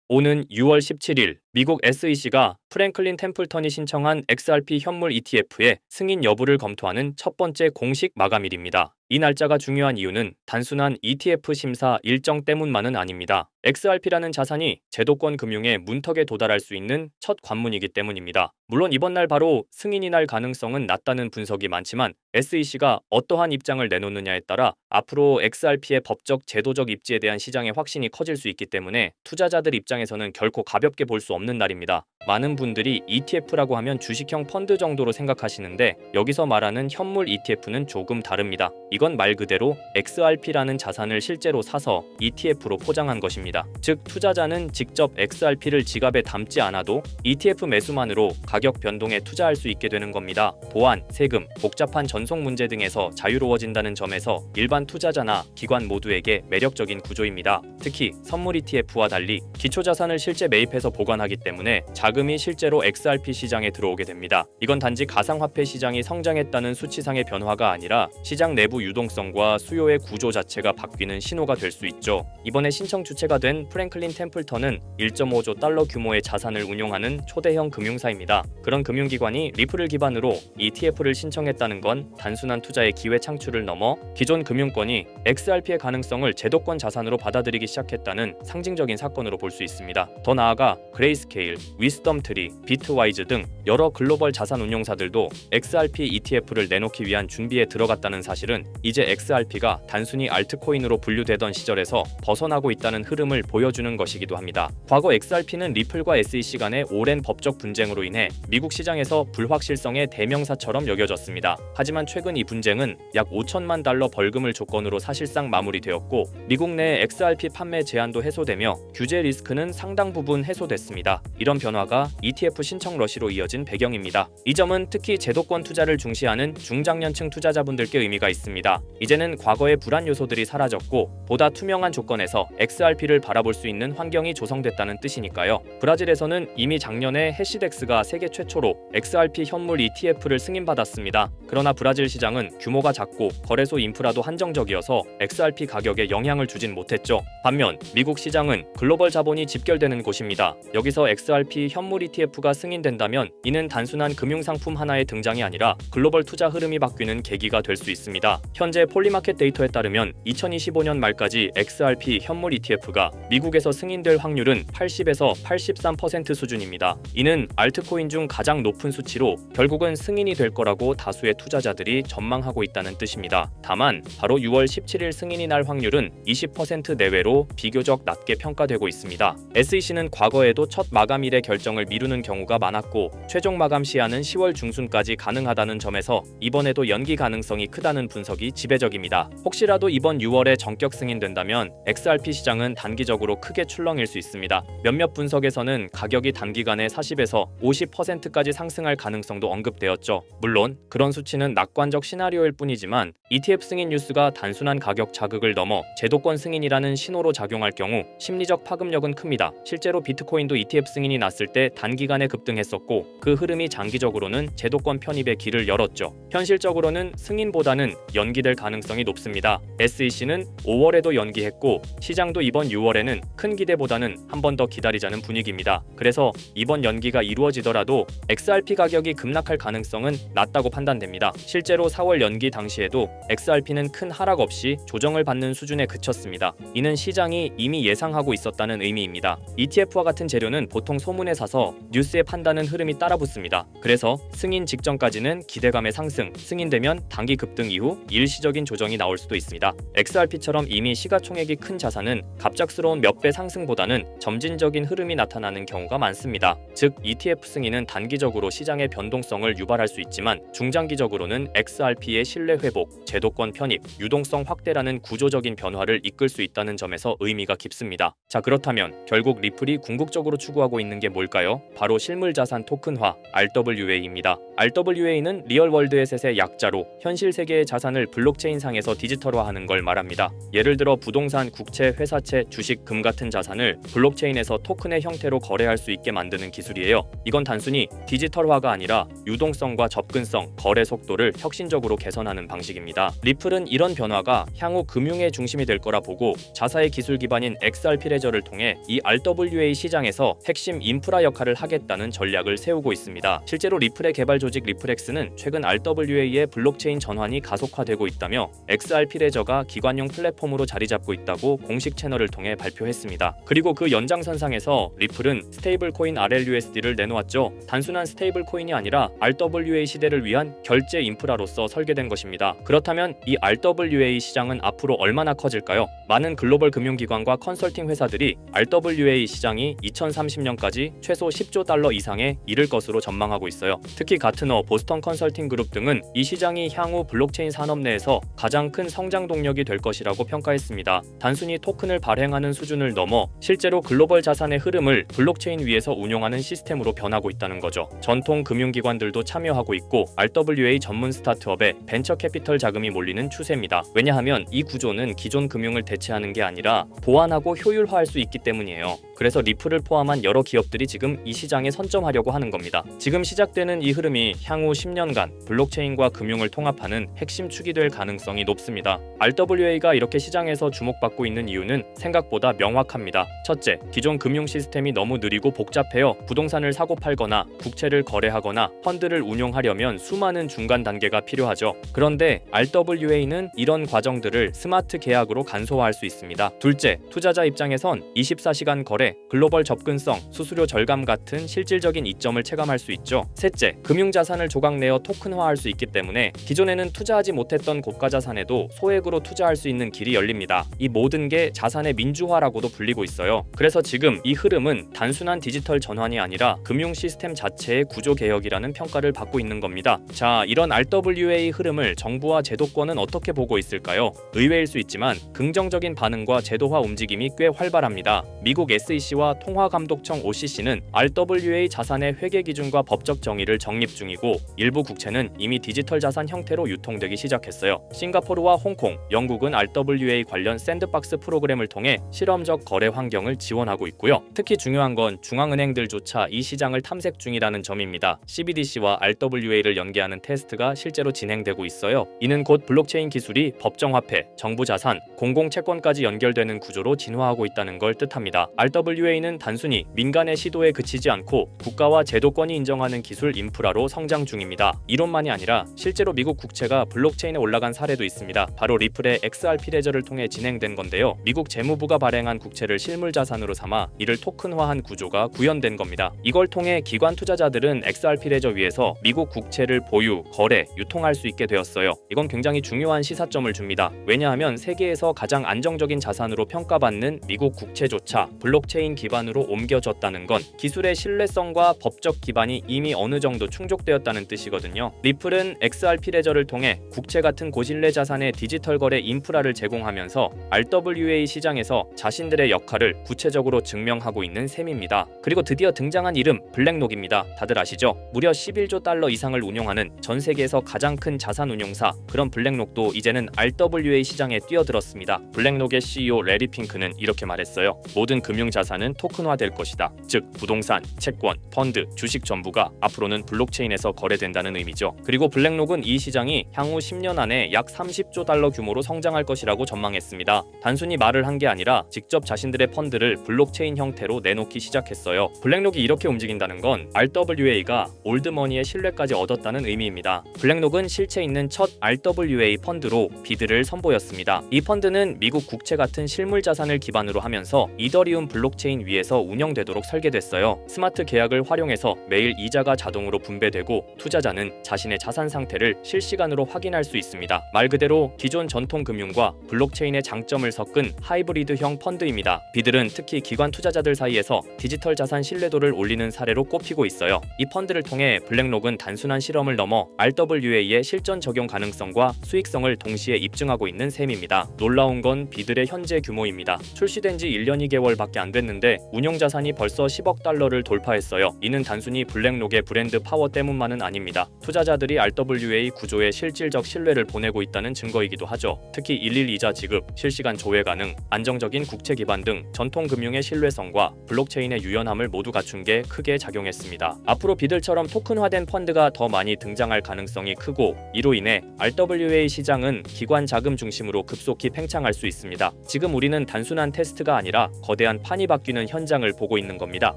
오는 6월 17일 미국 SEC가 프랭클린 템플턴이 신청한 XRP 현물 ETF의 승인 여부를 검토하는 첫 번째 공식 마감일입니다. 이 날짜가 중요한 이유는 단순한 ETF 심사 일정 때문만은 아닙니다. XRP라는 자산이 제도권 금융의 문턱에 도달할 수 있는 첫 관문이기 때문입니다. 물론 이번 날 바로 승인이 날 가능성은 낮다는 분석이 많지만 SEC가 어떠한 입장을 내놓느냐에 따라 앞으로 XRP의 법적, 제도적 입지에 대한 시장의 확신이 커질 수 있기 때문에 투자자들 입장에서는 결코 가볍게 볼 수 없는 날입니다. 많은 분들이 ETF라고 하면 주식형 펀드 정도로 생각하시는데 여기서 말하는 현물 ETF는 조금 다릅니다. 이건 말 그대로 XRP라는 자산을 실제로 사서 ETF로 포장한 것입니다. 즉 투자자는 직접 XRP를 지갑에 담지 않아도 ETF 매수만으로 가격 변동에 투자할 수 있게 되는 겁니다. 보안, 세금, 복잡한 전송 문제 등에서 자유로워진다는 점에서 일반 투자자나 기관 모두에게 매력적인 구조입니다. 특히 선물 ETF와 달리 기초자산을 실제 매입해서 보관하기 때문에 자금이 실제로 XRP 시장에 들어오게 됩니다. 이건 단지 가상화폐 시장이 성장했다는 수치상의 변화가 아니라 시장 내부 유동성과 수요의 구조 자체가 바뀌는 신호가 될 수 있죠. 이번에 신청 주체가 된 프랭클린 템플턴은 1.5조 달러 규모의 자산을 운용하는 초대형 금융사입니다. 그런 금융기관이 리플을 기반으로 ETF를 신청했다는 건 단순한 투자의 기회 창출을 넘어 기존 금융권이 XRP의 가능성을 제도권 자산으로 받아들이기 시작했다는 상징적인 사건으로 볼 수 있습니다. 더 나아가 그레이스케일, 위스덤트리, 비트와이즈 등 여러 글로벌 자산 운용사들도 XRP ETF를 내놓기 위한 준비에 들어갔다는 사실은 이제 XRP가 단순히 알트코인으로 분류되던 시절에서 벗어나고 있다는 흐름을 보여주는 것이기도 합니다. 과거 XRP는 리플과 SEC 간의 오랜 법적 분쟁으로 인해 미국 시장에서 불확실성의 대명사처럼 여겨졌습니다. 하지만 최근 이 분쟁은 약 5천만 달러 벌금을 조건으로 사실상 마무리되었고 미국 내 XRP 판매 제한도 해소되며 규제 리스크는 상당 부분 해소됐습니다. 이런 변화가 ETF 신청 러시로 이어진 배경입니다. 이 점은 특히 제도권 투자를 중시하는 중장년층 투자자분들께 의미가 있습니다. 이제는 과거의 불안 요소들이 사라졌고 보다 투명한 조건에서 XRP를 바라볼 수 있는 환경이 조성됐다는 뜻이니까요. 브라질에서는 이미 작년에 해시덱스가 세계 최초로 XRP 현물 ETF를 승인받았습니다. 그러나 브라질 시장은 규모가 작고 거래소 인프라도 한정적이어서 XRP 가격에 영향을 주진 못했죠. 반면 미국 시장은 글로벌 자본이 집결되는 곳입니다. 여기서 XRP 현물 ETF가 승인된다면 이는 단순한 금융상품 하나의 등장이 아니라 글로벌 투자 흐름이 바뀌는 계기가 될 수 있습니다. 현재 폴리마켓 데이터에 따르면 2025년 말까지 XRP 현물 ETF가 미국에서 승인될 확률은 80에서 83% 수준입니다. 이는 알트코인 중 가장 높은 수치로 결국은 승인이 될 거라고 다수의 투자자들이 전망하고 있다는 뜻입니다. 다만 바로 6월 17일 승인이 날 확률은 20% 내외로 비교적 낮게 평가되고 있습니다. SEC는 과거에도 첫 마감일의 결정을 미루는 경우가 많았고 최종 마감 시한은 10월 중순까지 가능하다는 점에서 이번에도 연기 가능성이 크다는 분석이 지배적입니다. 혹시라도 이번 6월에 전격 승인된다면 XRP 시장은 단기적으로 크게 출렁일 수 있습니다. 몇몇 분석에서는 가격이 단기간에 40에서 50%까지 상승할 가능성도 언급되었죠. 물론 그런 수치는 낙관적 시나리오일 뿐이지만 ETF 승인 뉴스가 단순한 가격 자극을 넘어 제도권 승인이라는 신호로 작용할 경우 심리적 파급력은 큽니다. 실제로 비트코인도 ETF 승인이 났을 때 단기간에 급등했었고 그 흐름이 장기적으로는 제도권 편입의 길을 열었죠. 현실적으로는 승인보다는 연기될 가능성이 높습니다. SEC는 5월에도 연기했고 시장도 이번 6월에는 큰 기대보다는 한 번 더 기다리자는 분위기입니다. 그래서 이번 연기가 이루어지더라도 XRP 가격이 급락할 가능성은 낮다고 판단됩니다. 실제로 4월 연기 당시에도 XRP는 큰 하락 없이 조정을 받는 수준에 그쳤습니다. 이는 시장이 이미 예상하고 있었다는 의미입니다. ETF와 같은 재료는 보통 소문에 사서 뉴스의 판단은 흐름이 따라붙습니다. 그래서 승인 직전까지는 기대감의 상승, 승인되면 단기 급등 이후 일시적인 조정이 나올 수도 있습니다. XRP처럼 이미 시가총액이 큰 자산은 갑작스러운 몇 배 상승보다는 점진적인 흐름이 나타나는 경우가 많습니다. 즉 ETF 승인은 단기적으로 시장의 변동성을 유발할 수 있지만 중장기적으로는 XRP의 신뢰 회복, 제도권 편입, 유동성 확대라는 구조적인 변화를 이끌 수 있다는 점에서 의미가 깊습니다. 자, 그렇다면 결국 리플이 궁극적으로 추구하고 있는 게 뭘까요? 뭘까요? 바로 실물자산 토큰화 RWA입니다. RWA는 리얼월드 에셋의 약자로 현실 세계의 자산을 블록체인상에서 디지털화하는 걸 말합니다. 예를 들어 부동산, 국채, 회사채, 주식, 금 같은 자산을 블록체인에서 토큰의 형태로 거래할 수 있게 만드는 기술이에요. 이건 단순히 디지털화가 아니라 유동성과 접근성, 거래 속도를 혁신적으로 개선하는 방식입니다. 리플은 이런 변화가 향후 금융의 중심이 될 거라 보고 자사의 기술 기반인 XRP 레저를 통해 이 RWA 시장에서 핵심 인프라 역할을 하겠다는 전략을 세우고 있습니다. 실제로 리플의 개발 조직 리플엑스는 최근 RWA의 블록체인 전환이 가속화되고 있다며 XRP 레저가 기관용 플랫폼으로 자리 잡고 있다고 공식 채널을 통해 발표했습니다. 그리고 그 연장선상에서 리플은 스테이블 코인 RLUSD를 내놓았죠. 단순한 스테이블 코인이 아니라 RWA 시대를 위한 결제 인프라로서 설계된 것입니다. 그렇다면 이 RWA 시장은 앞으로 얼마나 커질까요? 많은 글로벌 금융기관과 컨설팅 회사들이 RWA 시장이 2030년까지 최소 10조 달러 이상에 이를 것으로 전망하고 있어요. 특히 가트너, 보스턴 컨설팅 그룹 등은 이 시장이 향후 블록체인 산업 내에서 가장 큰 성장 동력이 될 것이라고 평가했습니다. 단순히 토큰을 발행하는 수준을 넘어 실제로 글로벌 자산의 흐름을 블록체인 위에서 운용하는 시스템으로 변하고 있다는 거죠. 전통 금융기관들도 참여하고 있고 RWA 전문 스타트업에 벤처 캐피털 자금이 몰리는 추세입니다. 왜냐하면 이 구조는 기존 금융을 대체하는 게 아니라 보완하고 효율화할 수 있기 때문이에요. 그래서 리플을 포함한 여러 기업들이 지금 이 시장에 선점하려고 하는 겁니다. 지금 시작되는 이 흐름이 향후 10년간 블록체인과 금융을 통합하는 핵심 축이 될 가능성이 높습니다. RWA가 이렇게 시장에서 주목받고 있는 이유는 생각보다 명확합니다. 첫째, 기존 금융 시스템이 너무 느리고 복잡해요. 부동산을 사고 팔거나 국채를 거래하거나 펀드를 운용하려면 수많은 중간 단계가 필요하죠. 그런데 RWA는 이런 과정들을 스마트 계약으로 간소화할 수 있습니다. 둘째, 투자자 입장에선 24시간 거래, 글로벌 접근성, 수수료 절감 같은 실질적인 이점을 체감할 수 있죠. 셋째, 금융자산을 조각내어 토큰화할 수 있기 때문에 기존에는 투자하지 못했던 고가 자산에도 소액으로 투자할 수 있는 길이 열립니다. 이 모든 게 자산의 민주화라고도 불리고 있어요. 그래서 지금 이 흐름은 단순한 디지털 전환이 아니라 금융 시스템 자체의 구조 개혁이라는 평가를 받고 있는 겁니다. 자, 이런 RWA 흐름을 정부와 제도권은 어떻게 보고 있을까요? 의외일 수 있지만 긍정적인 반응과 제도화 움직임이 꽤 활발합니다. 미국 SEC와 통화감독청 OCC는 RWA 자산의 회계 기준과 법적 정의를 정립 중이고 일부 국채는 이미 디지털 자산 형태로 유통되기 시작했어요. 싱가포르와 홍콩, 영국은 RWA 관련 샌드박스 프로그램을 통해 실험적 거래 환경을 지원하고 있고요. 특히 중요한 건 중앙은행들조차 이 시장을 탐색 중이라는 점입니다. CBDC와 RWA를 연계하는 테스트가 실제로 진행되고 있어요. 이는 곧 블록체인 기술이 법정화폐, 정부 자산, 공공채권까지 연결되는 구조로 진화하고 있다는 걸 뜻합니다. RWA는 단순히 민간의 시도에 그치지 않고 국가와 제도권이 인정하는 기술 인프라로 성장 중입니다. 이론만이 아니라 실제로 미국 국채가 블록체인에 올라간 사례도 있습니다. 바로 리플의 XRP 레저를 통해 진행된 건데요. 미국 재무부가 발행한 국채를 실물 자산으로 삼아 이를 토큰화한 구조가 구현된 겁니다. 이걸 통해 기관 투자자들은 XRP 레저 위에서 미국 국채를 보유, 거래, 유통할 수 있게 되었어요. 이건 굉장히 중요한 시사점을 줍니다. 왜냐하면 세계에서 가장 안정적인 자산으로 평가받는 미국 국채조차 블록체인 기반으로 옮겨졌다는 건 기술의 신뢰성과 법적 기반이 이미 어느 정도 충족되었다는 뜻이거든요. 리플은 XRP 레저를 통해 국채 같은 고신뢰 자산의 디지털 거래 인프라를 제공하면서 RWA 시장에서 자신들의 역할을 구체적으로 증명하고 있는 셈입니다. 그리고 드디어 등장한 이름 블랙록입니다. 다들 아시죠? 무려 11조 달러 이상을 운용하는 전 세계에서 가장 큰 자산 운용사, 그런 블랙록도 이제는 RWA 시장에 뛰어들었습니다. 블랙록의 CEO 레리 핑크는 이렇게 말했어요. 모든 금융 자산은 토큰화될 것이다. 즉 부동산, 채권, 펀드, 주식 전부가 앞으로는 블록체인에서 거래된다는 의미죠. 그리고 블랙록은 이 시장이 향후 10년 안에 약 30조 달러 규모로 성장할 것이라고 전망했습니다. 단순히 말을 한 게 아니라 직접 자신들의 펀드를 블록체인 형태로 내놓기 시작했어요. 블랙록이 이렇게 움직인다는 건 RWA가 올드머니의 신뢰까지 얻었다는 의미입니다. 블랙록은 실체 있는 첫 RWA 펀드로 비드를 선보였습니다. 이 펀드는 미국 국채 같은 실물 자산을 기반으로 하면서 이더리움 블록체인 위에서 운영되도록 설계됐어요. 스마트 계약을 활용해서 매일 이자가 자동으로 분배되고 투자자는 자신의 자산 상태를 실시간으로 확인할 수 있습니다. 말 그대로 기존 전통 금융과 블록체인의 장점을 섞은 하이브리드형 펀드입니다. 비들은 특히 기관 투자자들 사이에서 디지털 자산 신뢰도를 올리는 사례로 꼽히고 있어요. 이 펀드를 통해 블랙록은 단순한 실험을 넘어 RWA의 실전 적용 가능성과 수익성을 동시에 입증하고 있는 셈입니다. 놀라운 건 비들의 현재 규모입니다. 출시된 지 1년 2개월밖에 안 됐는데 운용 자산이 벌써 10억 달러를 돌파했어요. 이는 단순히 블랙록의 브랜드 파워 때문만은 아닙니다. 투자자들이 RWA 구조에 실질적 신뢰를 보내고 있다는 증거이기도 하죠. 특히 112자 지급, 실시간 조회 가능, 안정적인 국채 기반 등 전통 금융의 신뢰성과 블록체인의 유연함을 모두 갖춘 게 크게 작용했습니다. 앞으로 비들처럼 토큰화된 펀드가 더 많이 등장할 가능성이 크고, 이로 인해 RWA 시장은 기관 자금 중심으로 급속히 팽창할 수 있습니다. 지금 우리는 단순한 테스트가 아니라 거대한 판이 바뀌는 현장을 보고 있는 겁니다.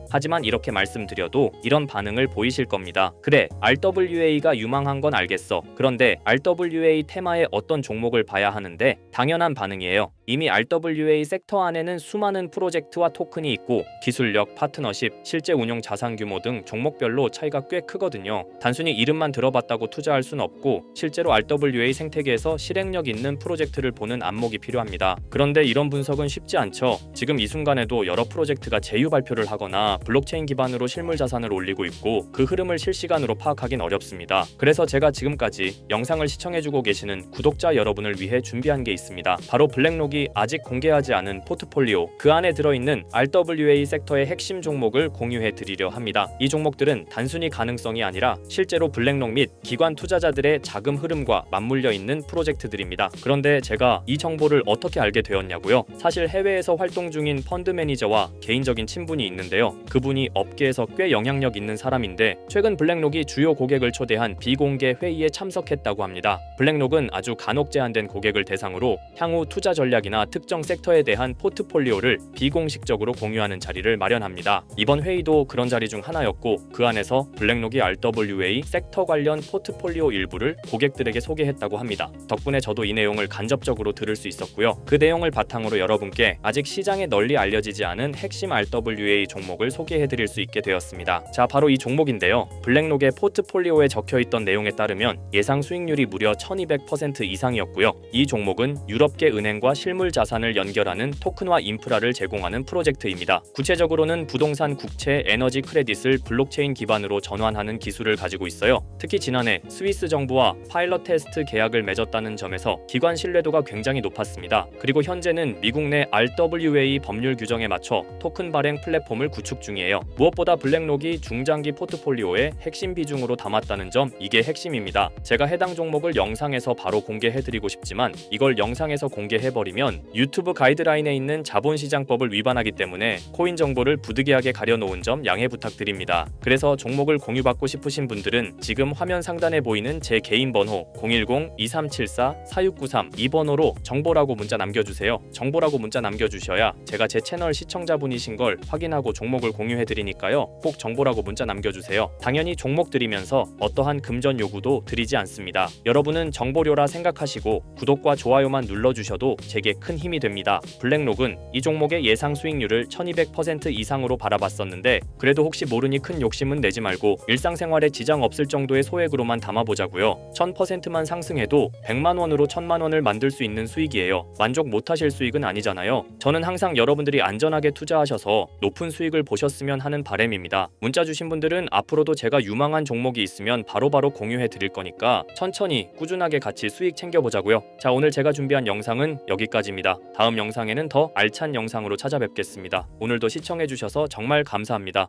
하지만 이렇게 말씀드려도 이런 반응을 보이실 겁니다. 그래, RWA가 유망한 건 알겠어. 그런데 RWA 테마의 어떤 종목을 봐야 하는데? 당연한 반응이에요. 이미 RWA 섹터 안에는 수많은 프로젝트와 토큰이 있고, 기술력, 파트너십, 실제 운용 자산 규모 등 종목별로 차이가 꽤 크거든요. 단순히 이름만 들어봤다고 투자할 순 없고, 실제로 RWA 생태계에서 실행력 있는 프로젝트를 보는 안목이 필요합니다. 그런데 이런 분석은 쉽지 않죠. 지금 이 순간에도 여러 프로젝트가 제휴 발표를 하거나 블록체인 기반으로 실물 자산을 올리고 있고, 그 흐름을 실시간으로 파악하긴 어렵습니다. 그래서 제가 지금까지 영상을 시청해주고 계시는 구독자 여러분을 위해 준비한 게 있습니다. 바로 블랙록이 아직 공개하지 않은 포트폴리오, 그 안에 들어있는 RWA 섹터의 핵심 종목을 공유해 드리려 합니다. 이 종목들은 단순히 가능성이 아니라 실제로 블랙록 및 기관 투자자들의 자금 흐름과 맞물려 있는 프로젝트들입니다. 그런데 제가 이 정보를 어떻게 알게 되었냐고요? 사실 해외에서 활동 중인 펀드 매니저와 개인적인 친분이 있는데요. 그분이 업계에서 꽤 영향력 있는 사람인데, 최근 블랙록이 주요 고객을 초대한 비공개 회의에 참석했다고 합니다. 블랙록은 아주 간혹 제한된 고객을 대상으로 향후 투자 전략이나 특정 섹터에 대한 포트폴리오를 비공식적으로 공유하는 자리를 마련합니다. 이번 회의도 그런 자리 중 하나였고, 그 안에서 블랙록이 RWA 섹터 관련 포트폴리오 일부를 고객들에게 소개했다고 합니다. 덕분에 저도 이 내용을 간접적으로 들을 수 있었고요. 그 내용을 바탕으로 여러분께 아직 시장에 널리 알려지지 않은 핵심 RWA 종목을 소개해드릴 수 있게 되었습니다. 자, 바로 이 종목인데요. 블랙록의 포트폴리오에 적혀있던 내용에 따르면 예상 수익률이 무려 1200% 이상이었고요. 이 종목은 유럽계 은행과 실물 자산을 연결하는 토큰화 인프라를 제공하는 프로젝트입니다. 구체적으로는 부동산, 국채, 에너지 크레딧을 블록체인 기반으로 전환하는 기술을 가지고 있어요. 특히 지난해 스위스 정부와 파일럿 테스트 계약을 맺었다는 점에서 기관 신뢰도가 굉장히 높았습니다. 그리고 현재는 미국 내 RWA 법률 규정에 맞춰 토큰 발행 플랫폼을 구축 중이에요. 무엇보다 블랙록이 중장기 포트폴리오의 핵심 비중으로 담았다는 점, 이게 핵심입니다. 제가 해당 종목을 영상에서 바로 공개해드리고 싶지만, 이걸 영상에서 공개해버리면 유튜브 가이드라인에 있는 자본시장법을 위반하기 때문에 코인 정보를 부득이하게 가려놓은 점 양해 부탁드립니다. 그래서 종목을 공유받고 싶으신 분들은 지금 화면 상단에 보이는 제 개인 번호 010-2374-4693 이 번호로 정보라고 문자 남겨주세요. 정보라고 문자 남겨주셔야 제가 제 채널 시청자분이신 걸 확인하고 종목을 공유해드리니까요. 꼭 정보라고 문자 남겨주세요. 당연히 종목 드리면서 어떠한 금전 요구도 드리지 않습니다. 여러분은 정보료라 생각하시고 구독과 좋아요만 눌러주셔도 제게 큰 힘이 됩니다. 블랙록은 이 종목의 예상 수익률을 1200% 이상으로 바라봤었는데, 그래도 혹시 모르니 큰 욕심은 내지 말고 일상생활에 지장 없을 정도의 소액으로만 담아보자고요. 1000%만 상승해도 100만원으로 1000만원을 만들 수 있는 수익이에요. 만족 못하실 수익은 아니잖아요. 저는 항상 여러분들이 안전하게 투자하셔서 높은 수익을 보셨으면 하는 바람입니다. 문자 주신 분들은 앞으로도 제가 유망한 종목이 있으면 바로바로 공유해 드릴 거니까 천천히 꾸준하게 같이 수익 챙겨보자고요. 자, 오늘 제가 준비한 영상은 여기까지입니다. 다음 영상에는 더 알찬 영상으로 찾아뵙겠습니다. 오늘도 시청해주셔서 정말 감사합니다.